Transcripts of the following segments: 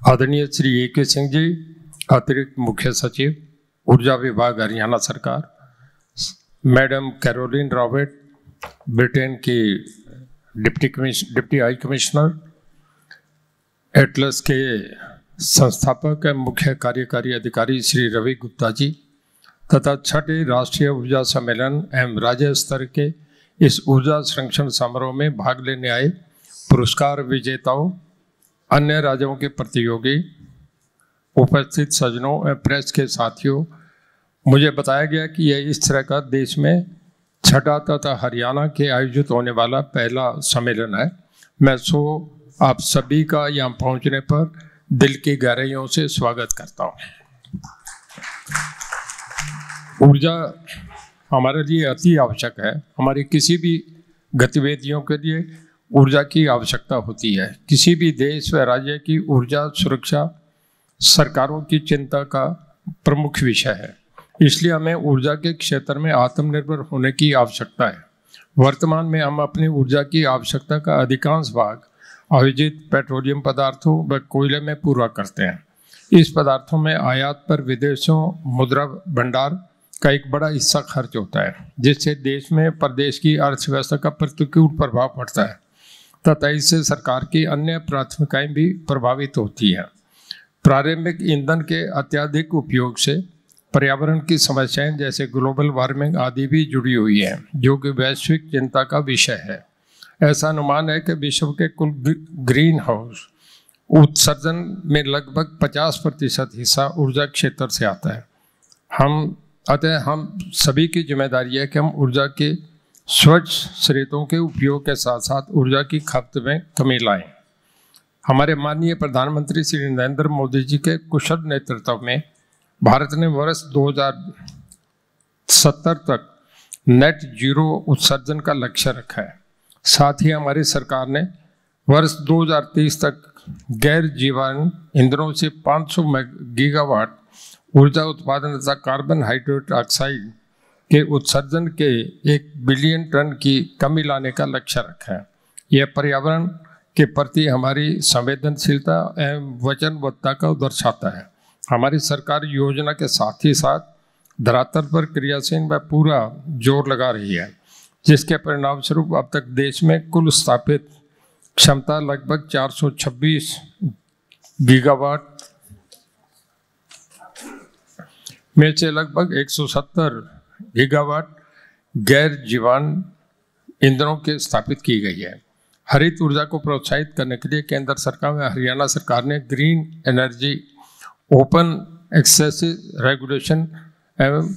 आदरणीय श्री A.K. सिंह जी, अतिरिक्त मुख्य सचिव, ऊर्जा विभाग, हरियाणा सरकार, मैडम कैरोलिन रॉबर्ट, ब्रिटेन की डिप्टी हाई कमिश्नर, एटलस के संस्थापक एवं मुख्य कार्यकारी अधिकारी श्री रवि गुप्ता जी तथा छठे राष्ट्रीय ऊर्जा सम्मेलन एवं राज्य स्तर के इस ऊर्जा संरक्षण समारोह में भाग लेने आए पुरस्कार विजेताओं, अन्य राज्यों के प्रतियोगी, उपस्थित सज्जनों एवं प्रेस के साथियों, मुझे बताया गया कि यह इस तरह का देश में छठा तथा हरियाणा के आयोजित होने वाला पहला सम्मेलन है। मैं आप सभी का यहाँ पहुँचने पर दिल की गहराइयों से स्वागत करता हूँ। ऊर्जा हमारे लिए अति आवश्यक है। हमारी किसी भी गतिविधियों के लिए ऊर्जा की आवश्यकता होती है। किसी भी देश व राज्य की ऊर्जा सुरक्षा सरकारों की चिंता का प्रमुख विषय है। इसलिए हमें ऊर्जा के क्षेत्र में आत्मनिर्भर होने की आवश्यकता है। वर्तमान में हम अपनी ऊर्जा की आवश्यकता का अधिकांश भाग आयोजित पेट्रोलियम पदार्थों व कोयले में पूरा करते हैं। इस पदार्थों में आयात पर विदेशों मुद्रा भंडार का एक बड़ा हिस्सा खर्च होता है, जिससे देश में प्रदेश की अर्थव्यवस्था का प्रतिकूल प्रभाव पड़ता है तथा इससे सरकार की अन्य प्राथमिकताएं भी प्रभावित होती हैं। प्रारंभिक ईंधन के अत्यधिक उपयोग से पर्यावरण की समस्याएं जैसे ग्लोबल वार्मिंग आदि भी जुड़ी हुई है, जो कि वैश्विक चिंता का विषय है। ऐसा अनुमान है कि विश्व के कुल ग्रीन हाउस उत्सर्जन में लगभग 50% हिस्सा ऊर्जा क्षेत्र से आता है। हम सभी की जिम्मेदारी है कि हम ऊर्जा के स्वच्छ स्रोतों के उपयोग के साथ साथ ऊर्जा की खपत में कमी लाएं। हमारे माननीय प्रधानमंत्री श्री नरेंद्र मोदी जी के कुशल नेतृत्व में भारत ने वर्ष 2070 तक नेट जीरो उत्सर्जन का लक्ष्य रखा है। साथ ही हमारी सरकार ने वर्ष 2030 तक गैर जीवाणु ईंधनों से 500 गीगावाट ऊर्जा उत्पादन तथा कार्बन हाइड्रोक्साइड के उत्सर्जन के 1 बिलियन टन की कमी लाने का लक्ष्य रखा है। यह पर्यावरण के प्रति हमारी संवेदनशीलता एवं वचनबद्धता को दर्शाता है। हमारी सरकार योजना के साथ ही साथ धरातल पर क्रियाशील व पूरा जोर लगा रही है, जिसके परिणाम स्वरूप अब तक देश में कुल स्थापित क्षमता लगभग 426 गीगावाट में से लगभग 170 गीगावाट गैर जीवाणु ईंधनों के स्थापित की गई है। हरित ऊर्जा को प्रोत्साहित करने के लिए केंद्र सरकार व हरियाणा सरकार ने green energy open access regulation एवं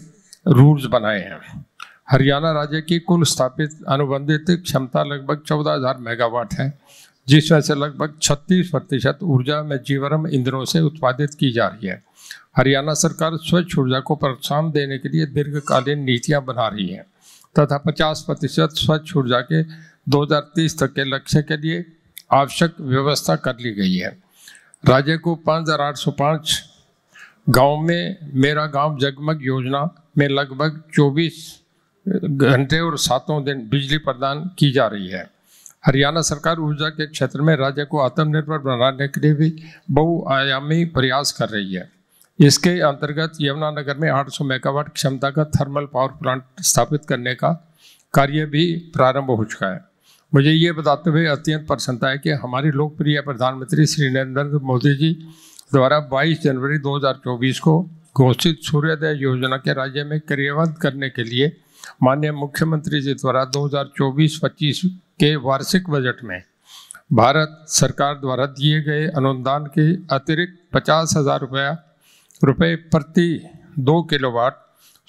रूल्स बनाए हैं। हरियाणा राज्य की कुल स्थापित अनुबंधित क्षमता लगभग 14,000 मेगावाट है, जिसमें से लगभग 36% ऊर्जा में जीवाश्म ईंधनों से उत्पादित की जा रही है। हरियाणा सरकार स्वच्छ ऊर्जा को प्रोत्साहन देने के लिए दीर्घकालीन नीतियां बना रही है तथा 50% स्वच्छ ऊर्जा के 2030 तक के लक्ष्य के लिए आवश्यक व्यवस्था कर ली गई है। राज्य को 5,805 गाँव में मेरा गांव जगमग योजना में लगभग 24 घंटे और 7 दिन बिजली प्रदान की जा रही है। हरियाणा सरकार ऊर्जा के क्षेत्र में राज्य को आत्मनिर्भर बनाने के लिए भी बहुआयामी प्रयास कर रही है। इसके अंतर्गत यमुनानगर में 800 मेगावाट क्षमता का थर्मल पावर प्लांट स्थापित करने का कार्य भी प्रारंभ हो चुका है। मुझे ये बताते हुए अत्यंत प्रसन्नता है कि हमारे लोकप्रिय प्रधानमंत्री श्री नरेंद्र मोदी जी द्वारा 22 जनवरी 2024 को घोषित सूर्योदय योजना के राज्य में क्रियान्वित करने के लिए माननीय मुख्यमंत्री जी द्वारा 2024-25 के वार्षिक बजट में भारत सरकार द्वारा दिए गए अनुदान के अतिरिक्त 50,000 रुपये प्रति 2 किलोवाट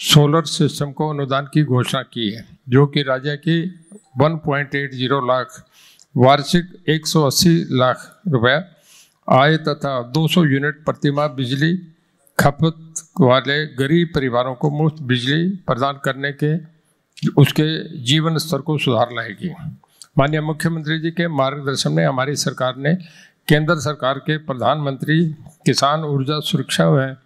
सोलर सिस्टम को अनुदान की घोषणा की है, जो कि राज्य की 1.80 लाख वार्षिक 180 लाख रुपया आय तथा 200 यूनिट प्रतिमाह बिजली खपत वाले गरीब परिवारों को मुफ्त बिजली प्रदान करने के उसके जीवन स्तर को सुधार लाएगी। माननीय मुख्यमंत्री जी के मार्गदर्शन में हमारी सरकार ने केंद्र सरकार के प्रधानमंत्री किसान ऊर्जा सुरक्षा व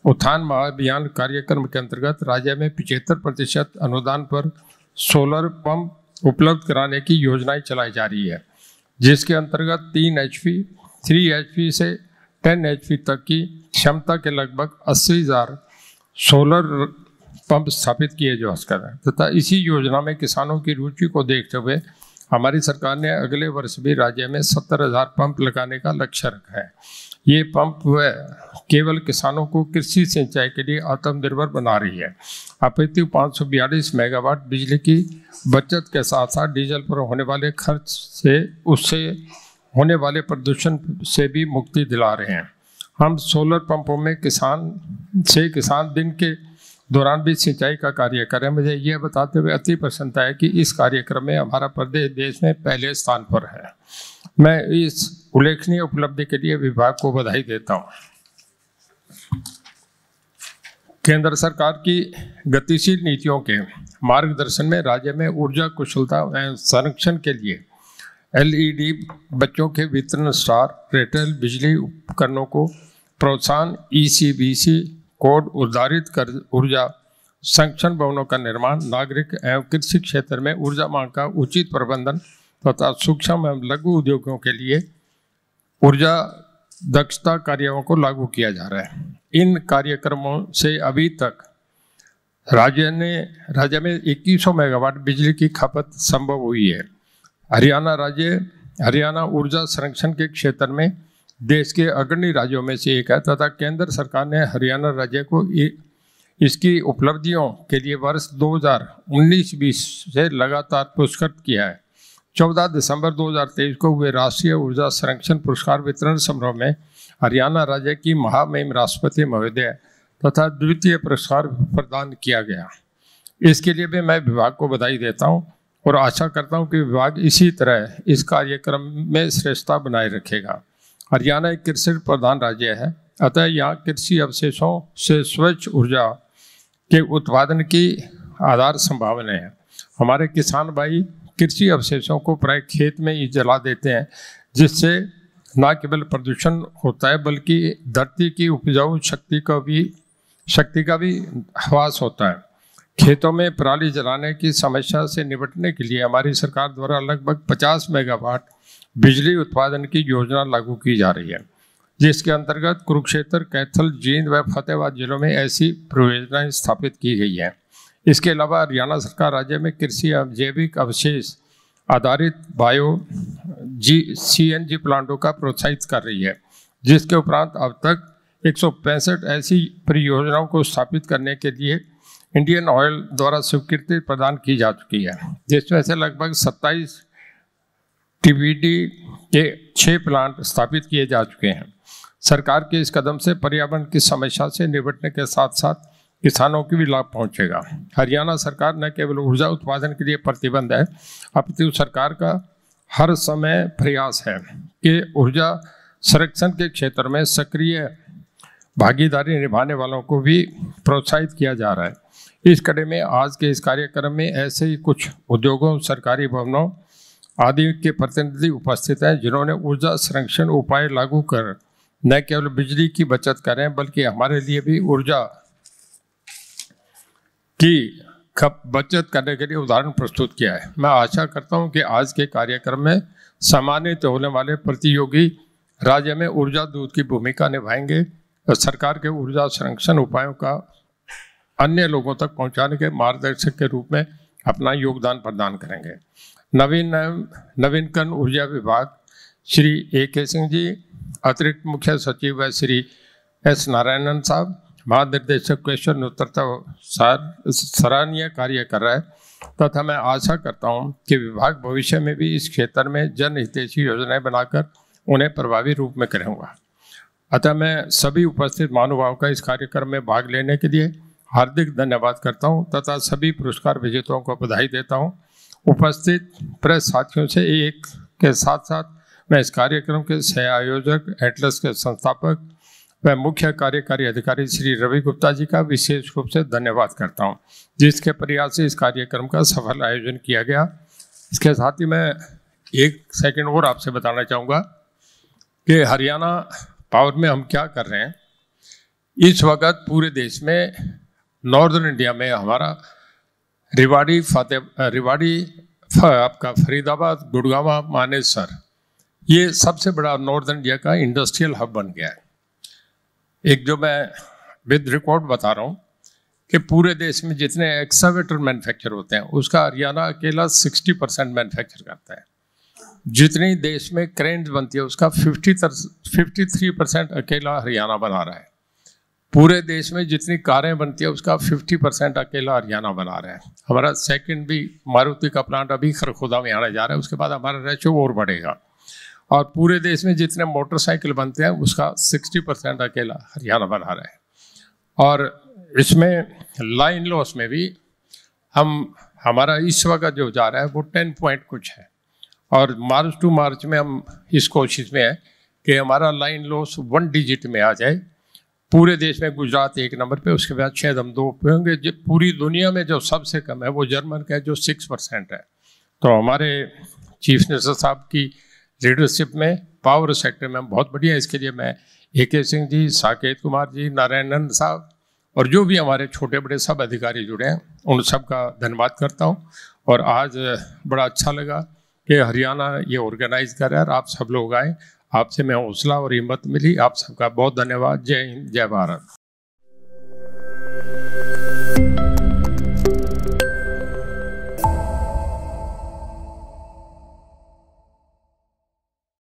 उत्थान महाअभियान कार्यक्रम के अंतर्गत राज्य में 75% अनुदान पर सोलर पंप उपलब्ध कराने की योजनाएं चलाई जा रही है, जिसके अंतर्गत 3 HP से 10 HP तक की क्षमता के लगभग 80,000 सोलर पंप स्थापित किए जा सकें तथा इसी योजना में किसानों की रुचि को देखते हुए हमारी सरकार ने अगले वर्ष भी राज्य में 70,000 पंप लगाने का लक्ष्य रखा है। ये पंप केवल किसानों को कृषि सिंचाई के लिए आत्मनिर्भर बना रही है, अपितु 542 मेगावाट बिजली की बचत के साथ साथ डीजल पर होने वाले खर्च से उससे होने वाले प्रदूषण से भी मुक्ति दिला रहे हैं। हम सोलर पंपों में किसान दिन के दौरान भी सिंचाई का कार्य करें। मुझे यह बताते हुए अति प्रसन्नता है कि इस कार्यक्रम में हमारा प्रदेश देश में पहले स्थान पर है। मैं इस उल्लेखनीय उपलब्धि के लिए विभाग को बधाई देता हूँ। केंद्र सरकार की गतिशील नीतियों के मार्गदर्शन में राज्य में ऊर्जा कुशलता एवं संरक्षण के लिए LED बच्चों के वितरण, स्टार रेटेल बिजली उपकरणों को प्रोत्साहन, ECBC कोड उद्धारित कर ऊर्जा संरक्षण भवनों का निर्माण, नागरिक एवं कृषि क्षेत्र में ऊर्जा मांग का उचित प्रबंधन तथा सूक्ष्म एवं लघु उद्योगों के लिए ऊर्जा दक्षता कार्यों को लागू किया जा रहा है। इन कार्यक्रमों से अभी तक राज्य में 2100 मेगावाट बिजली की खपत संभव हुई है। हरियाणा ऊर्जा संरक्षण के क्षेत्र में देश के अग्रणी राज्यों में से एक है तथा केंद्र सरकार ने हरियाणा राज्य को इसकी उपलब्धियों के लिए वर्ष 2019-20 से लगातार पुरस्कृत किया है। 14 दिसंबर 2023 को हुए राष्ट्रीय ऊर्जा संरक्षण पुरस्कार वितरण समारोह में हरियाणा राज्य की महामहिम राष्ट्रपति महोदय तथा द्वितीय पुरस्कार प्रदान किया गया। इसके लिए भी मैं विभाग को बधाई देता हूं और आशा करता हूं कि विभाग इसी तरह इस कार्यक्रम में श्रेष्ठता बनाए रखेगा। हरियाणा एक कृषि प्रधान राज्य है, अतः यहाँ कृषि अवशेषों से स्वच्छ ऊर्जा के उत्पादन की आधार संभावना है। हमारे किसान भाई कृषि अवशेषों को प्राय खेत में ही जला देते हैं, जिससे न केवल प्रदूषण होता है बल्कि धरती की उपजाऊ शक्ति का भी ह्रास होता है। खेतों में पराली जलाने की समस्या से निपटने के लिए हमारी सरकार द्वारा लगभग 50 मेगावाट बिजली उत्पादन की योजना लागू की जा रही है, जिसके अंतर्गत कुरुक्षेत्र, कैथल, जींद व फतेहाबाद जिलों में ऐसी परियोजनाएं स्थापित की गई हैं। इसके अलावा हरियाणा सरकार राज्य में कृषि एवं जैविक अवशेष आधारित CNG प्लांटों का प्रोत्साहित कर रही है, जिसके उपरांत अब तक 165 ऐसी परियोजनाओं को स्थापित करने के लिए इंडियन ऑयल द्वारा स्वीकृति प्रदान की जा चुकी है, जिसमें से लगभग 27 TBD के 6 प्लांट स्थापित किए जा चुके हैं। सरकार के इस कदम से पर्यावरण की समस्या से निपटने के साथ साथ किसानों को भी लाभ पहुंचेगा। हरियाणा सरकार न केवल ऊर्जा उत्पादन के लिए प्रतिबद्ध है, अपितु सरकार का हर समय प्रयास है कि ऊर्जा संरक्षण के क्षेत्र में सक्रिय भागीदारी निभाने वालों को भी प्रोत्साहित किया जा रहा है। इस कड़ी में आज के इस कार्यक्रम में ऐसे ही कुछ उद्योगों, सरकारी भवनों आदि के प्रतिनिधि उपस्थित हैं, जिन्होंने ऊर्जा संरक्षण उपाय लागू कर न केवल बिजली की बचत करें बल्कि हमारे लिए भी ऊर्जा की बचत करने के लिए उदाहरण प्रस्तुत किया है। मैं आशा करता हूं कि आज के कार्यक्रम में सम्मानित होने वाले प्रतियोगी राज्य में ऊर्जा दूत की भूमिका निभाएंगे और सरकार के ऊर्जा संरक्षण उपायों का अन्य लोगों तक पहुंचाने के मार्गदर्शक के रूप में अपना योगदान प्रदान करेंगे। नवीनकरण ऊर्जा विभाग श्री A.K. सिंह जी, अतिरिक्त मुख्य सचिव व श्री S. नारायणन साहब, महानिर्देशक क्वेश्चन उत्तरता सराहनीय कार्य कर रहा है तथा मैं आशा करता हूं कि विभाग भविष्य में भी इस क्षेत्र में जनहितैषी योजनाएं बनाकर उन्हें प्रभावी रूप में करूँगा। अतः मैं सभी उपस्थित महानुभावों का इस कार्यक्रम में भाग लेने के लिए हार्दिक धन्यवाद करता हूं तथा सभी पुरस्कार विजेताओं को बधाई देता हूं। उपस्थित प्रेस साथियों से एक के साथ साथ मैं इस कार्यक्रम के सह आयोजक, एटलस के संस्थापक व मुख्य कार्यकारी अधिकारी श्री रवि गुप्ता जी का विशेष रूप से धन्यवाद करता हूं, जिसके प्रयास से इस कार्यक्रम का सफल आयोजन किया गया। इसके साथ ही मैं एक सेकंड और आपसे बताना चाहूँगा कि हरियाणा पावर में हम क्या कर रहे हैं। इस वक्त पूरे देश में नॉर्दर्न इंडिया में हमारा रिवाड़ी आपका फरीदाबाद, गुड़गांव, मानेसर, ये सबसे बड़ा नॉर्दर्न इंडिया का इंडस्ट्रियल हब बन गया है। एक जो मैं विद रिकॉर्ड बता रहा हूँ कि पूरे देश में जितने एक्सकावेटर मैन्युफैक्चर होते हैं उसका हरियाणा अकेला 60% मैन्युफैक्चर करता है। जितनी देश में क्रेन बनती है उसका 53% अकेला हरियाणा बना रहा है। पूरे देश में जितनी कारें बनती है उसका 50% अकेला हरियाणा बना रहा है। हमारा सेकंड भी मारुति का प्लांट अभी खरखोदा में आने जा रहा है, उसके बाद हमारा रेशो और बढ़ेगा। और पूरे देश में जितने मोटरसाइकिल बनते हैं उसका 60% अकेला हरियाणा बना रहा है। और इसमें लाइन लॉस में भी हमारा इस वक्त जो जा रहा है वो 10 पॉइंट कुछ है, और मार्च टू मार्च में हम इस कोशिश में है कि हमारा लाइन लॉस 1 डिजिट में आ जाए। पूरे देश में गुजरात 1 नंबर पे, उसके बाद शायद हम 2 पे होंगे। जो पूरी दुनिया में जो सबसे कम है वो जर्मन का है जो 6% है। तो हमारे चीफ मिनिस्टर साहब की लीडरशिप में पावर सेक्टर में हम बहुत बढ़िया। इसके लिए मैं AK सिंह जी, साकेत कुमार जी, नारायणन साहब और जो भी हमारे छोटे बड़े सब अधिकारी जुड़े हैं उन सब का धन्यवाद करता हूँ। और आज बड़ा अच्छा लगा कि हरियाणा ये ऑर्गेनाइज कर रहा है और आप सब लोग आए, आपसे मैं हौसला और हिम्मत मिली। आप सबका बहुत धन्यवाद। जय हिंद, जय भारत।